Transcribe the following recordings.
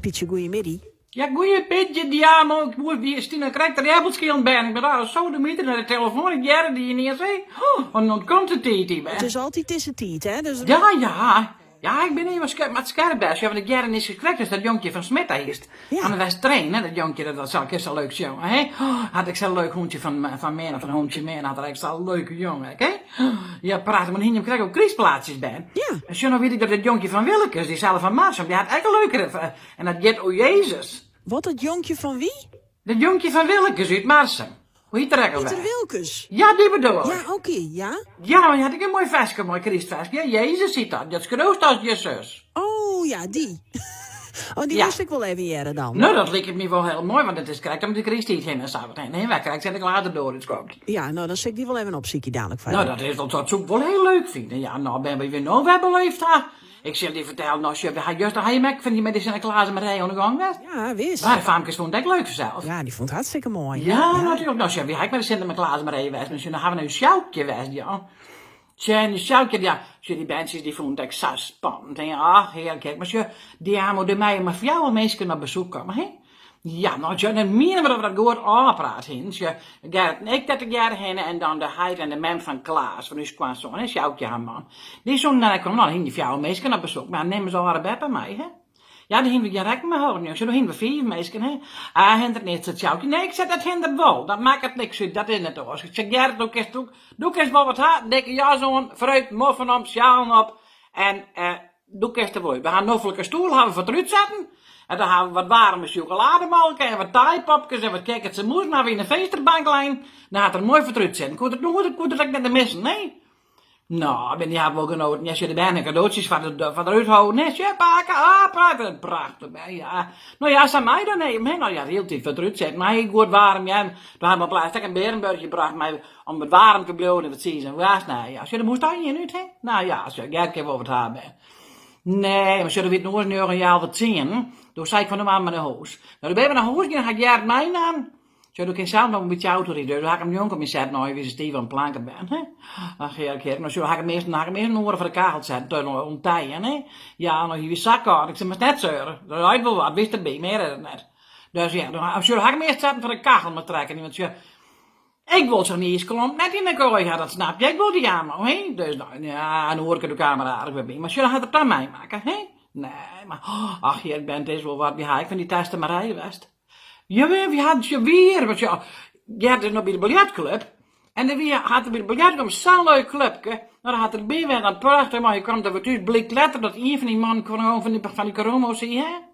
Pietje, goeiemiddag. Ja, goeie Pietje, ja, maar ik moet die Stina krijgt de appelschillen bij. Ik ben daar zo de meter naar de telefoon. Ik jaren die je niet zei. En dan komt het hier bij. Het is altijd tussen tijd, hè? Dus Ja, ik ben even met scherp bij. Ja, want ik jaren is gekregen, dus dat jonkje van Smit is. Ja. Aan de West trainen, dat jonkje, dat zal ik eens zo leuk jongen, hè? Had ik zo'n leuk hondje van mij, of een hondje meer, had ik zo'n leuke jongen, hè? Ja, praten maar niet, krijg ook kriesplaatsjes bij. Ja. En zo nou weet ik dat het jonkje van Willekes, die zelf van Marsum, die had echt een leukere. En dat jet, o Jezus. Wat, het jonkje van wie? Dat jonkje van Willekes uit Marsum. Hoe heet er ook Pieter alweer? Wilkes. Ja, die bedoel ik. Ja, oké, ja. Ja, maar die had ik een mooi vestje, mooi Christvestje. Ja, Jezus ziet dat. Dat is groot als je zus. Oh, ja, die. Oh, die Ja. moest ik wel even jaren dan. Nou, dat lijkt me wel heel mooi, want het is krijgt om de Christ niet heen en zo heen. Nee, wij krijgen ik later door het komt. Ja, nou, dan zet ik die wel even op, zie ik je dadelijk van. Nou, dat is dat zou ik wel heel leuk vinden. Ja, nou, ben we weer nou weer beleefd, hè. Ik zeg die vertellen, als je juist de heimek van die met die Sinterklaas met rij aan de gang was. Ja, wist. Maar de famkes vond ik leuk zelf. Ja, die vond het hartstikke mooi. Ja, natuurlijk. Nou, wie ik met de Sinterklaas met rij was. Dus dan gaan we een sjoukje was, ja. Tja, een sjoukje, ja. Die bandjes die vond ik zo spannend. En ja, ach, heerlijk. Maar die hebben de mij maar voor jou al mensen naar bezoek komen, hè? Ja, nou, dan menen we dat we dat goed aanpraat heen. Gerrit en ik dat ik jaren heen en dan de heid en de mem van Klaas, van uw kwaason, hè, sjoukje haar man. Die zo'n, dan kwam nou, heen die jou mensen naar bezoek, maar nemen ze al haar bed bij mij, hè? Ja, dan hebben we direct me houden, jongens. Dan hebben we 4 mensen, hè? Ah, hindert niet het sjoukje. Nee, ik zeg dat hindert wel. Dat maakt het niks uit, dat is het oors. Ik zeg, Gerrit, doe eens wel wat haar, dikke jas aan, fruit, moffen op, sjalen op. En, doe eens er wel. We gaan nog een stoel, hebben we wat eruit zetten. En dan hebben we wat warme chocolademelk en wat taaipapjes en wat kekkertse moes. Dan hebben we in een feesterbanklijn. Dan gaat er mooi vertruid zijn. Kon het net de missen, nee? Nou, die hebben we wel genoten. Ja, als je er bijna cadeautjes van eruit houden. Nee, je pakken, praten. Prachtig, ja. Nou ja, zijn mij dan nemen, hè. Nou ja, heel tijd vertruid zijn. Maar heel goed warm, ja. Dan hebben we plastic een berenburgje gebracht. Maar om het warm te blijven en wat zien ze. Ja, nou ja, als je er moest aan je nu, hè. Nou ja, als je Gert wel wat hebben. Nee, maar zullen we het nog eens een jaar wat zien? Toen zei ik van de man met de hoes. Nou, dan ben je naar huis gaan, ga ik Gert mijn aan. Zullen we zelf nog een beetje auto rijden? Dan ga ik hem jongen met zetten, nou, wie ze Steven aan planken ben, hè? Ach, heerlijk. Maar zullen we hem eerst een oren voor de kachel zetten, toen onttijen, hè? Ja, nou, hier is zakken aan. Ik zeg, maar net zeuren. Dat rijdt wel wat, wist erbij, meer is het net. Dus ja, dan zullen we hem eerst zetten voor de kachel met trekken, want je... Ik wil zo niet eens klomp net in de kooi, ja, dat snap je. Ik wil die aan, hè? Dus nou, ja, dan hoor ik de camera aardig bij. Maar zullen we het dan mij maken, hè? Nee, maar, ach, hier, ik ben het wel wat behaald van die testemarij geweest. Ja, wie had je weer? Want ja, je had er nog bij de biljartclub. En dan had er bij de biljartclub zo'n leuk clubje. Nou, dan had er bij weer een prachtig, maar je kwam er thuis bleek letter dat een van die mannen kwam van die corona zie, hè?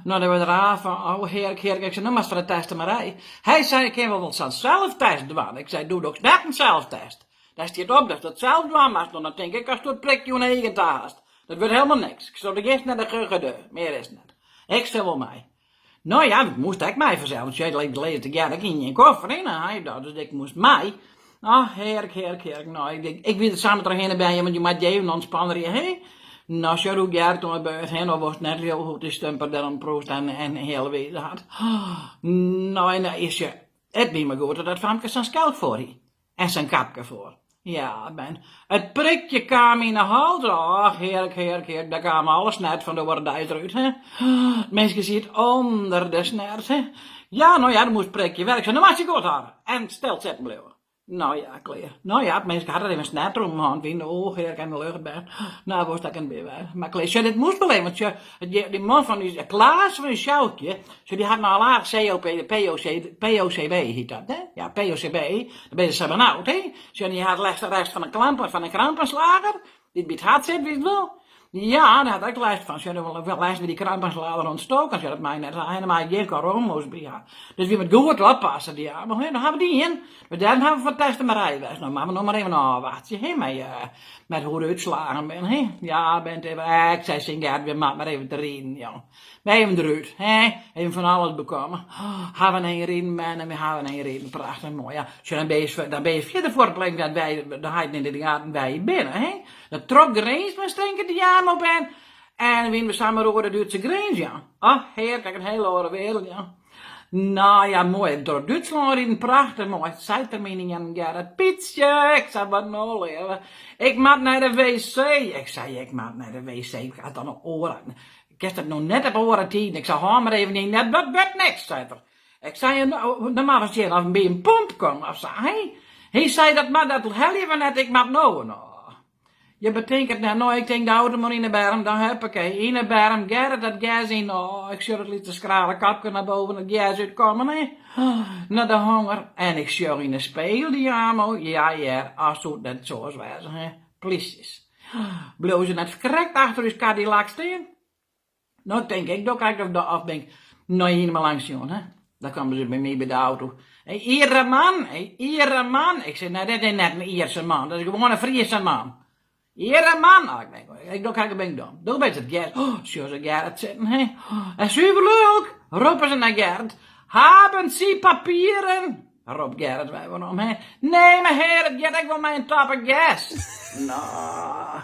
Nou, dan we eraf van, oh heerlijk, ik zei, nou maar voor de testemarij. Hij zei, ik heb wel zo'n zelftest doen. Ik zei, doe toch net een zelftest. Daar staat op dat het zelf doen maar dan denk ik, als je het prikje je eigen taast. Dat wordt helemaal niks. Ik zou er eerst naar de GGD, meer is het net. Ik stel wel mij. Nou ja, dat moest ik mij vanzelf, want jij leed te ja, ik in je koffer in, dus ik moest mij. Oh, heerlijk. Nou, ik wil het samen terug bij je, want je moet even ontspannen, hè? Nou, zo doe ik jaar toen bij hen, dan was het net heel goed, de stumper dan proost en heel wezen had. Nou, en dan is je, het niet meer goed, dat famke zijn schelp voor hij. En zijn kapje voor. Ja, ben. Het prikje kwam in de hals. Ach, heerlijk. Daar kwam alles net van de wordijs eruit, hè. Mensen zit onder de snert, hè. Ja, nou ja, dan moest het prikje werken. Dan was je goed houden. En stelt zetten blijven. Nou ja, kleer. Nou ja, mensen hadden even snert om hand in de ogen, heerlijk en de lucht bij. Nou, was dat een beetje. Maar kleer, zo, dit moest wel want die man van die Klaas van die Sjoukje, zo die had nou al aardig POCB heet dat, hè? Ja, POCB, dan ben je zo benauwd, hè? Zo, die had rest van een krampenslager, die biedt hard zit, weet je wel? Ja, daar had ik lijst van. Ze hadden wel lijst met die krampenslager ontstoken. Ze had mij net helemaal geen corona's bij. Ja. Dus wie moet goed oppassen, die ja. Maar dan hebben we die in. Maar dan hebben we van testemarij geweest. Nou, maar we nog maar even afwachten. Met hoe de uitslagen ben. Hè? Ja, bent even. Ik zei Singert, we maken maar even te reden. Ja. Wij hebben eruit. Hè? Even van alles bekomen. Hebben we een reden ben en we hebben een reden. Prachtig mooi. Ja. Dus dan ben je verder voortplekken dat wij, dan ga je in de gaten bij je binnen. Hè? Dat trok de reis met strengen die jaren op en we samen over de Duitse grens, ja. Ah, heer, kijk, een hele andere wereld, ja. Nou ja, mooi. Door Duitsland in prachtig mooi. Zei er mij niet aan, ja, dat Pietje. Ik zei, wat nou leven. Ik moet naar de wc. Ik zei, ik moet naar de wc. Ik had dan een oren. Ik heb het nog net op horen tien. Ik zei, ga maar even niet, net, dat werd niks, zei er. Ik zei, dan mag eens of een beetje een pomp komen, of zo. Hij zei dat, maar dat heel even net, ik mag nou. Je betekent net, nou, ik denk de auto maar in de berm, dan huppakee, in de berm, Gerrit dat gas in, ik zou het lieten schralen kapje naar boven, het gas uitkomen, hè. Naar de honger, en ik zou in de spiegel, die amo, ja, als het net zo is wezen, hè. Pliesjes. Bleef ze net verkrekt achter uw Cadillac staan? Nou, denk ik, dan kijk ik of ben ik nou helemaal langs, jongen, hè. Dan kwamen ze bij mij bij de auto. Hey, Ierse man. Ik zei, nou, dat is net een Ierse man, dat is gewoon een Friese man. Ierse man. Ik dacht, kijk, ben ik dan. Doe beetje het Gert. Zo ze Gerrit zitten, hè. En superleuk, roepen ze naar Gerrit. Hebben ze papieren? Roept Gerrit wij waarom, hè. Nee, mijn heer, ik wil mijn tappen gas. Nou.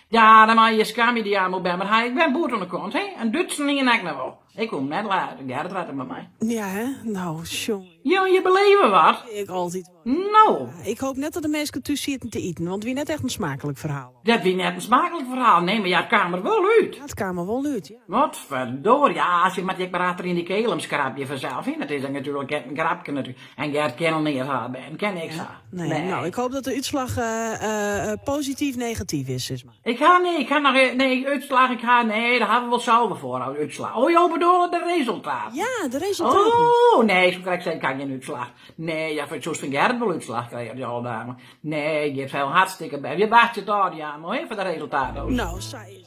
Ja, dan mag je scam die aan moet bij, maar ik ben boet aan de kant, hè. En Dutsen en ik nog wel. Ik kom net later, Gerrit redt met mij. Ja, hè? Nou, jongen. Ja, je beleven wat? Ik altijd wat. Nou. Ik hoop net dat de mensen thuis zitten te eten, want wie net echt een smakelijk verhaal. Dat wie net een smakelijk verhaal. Nee, maar ja, het kwam er wel uit. Ja, het kwam er wel uit, ja. Wat verdorie. Ja, als je met je apparaat in die keel schrap je vanzelf in. Dat is dan natuurlijk een grapje natuurlijk. En Gert kan al niet hebben. Ken ik zo. Nee, nou, ik hoop dat de uitslag positief negatief is maar. Ik ga nog, uitslag, nee, daar hebben we wel zelf voor, uitslag. Oh, je bedoelt de resultaat? Ja, de resultaten. Oh, nee, zo krijg ik geen uitslag. Nee, ja, zoals van Gert wel uitslag krijgen, die oude dame. Nee, je hebt heel hartstikke bij. Je wacht je daar, ja, maar even de resultaten. Nou, zei je.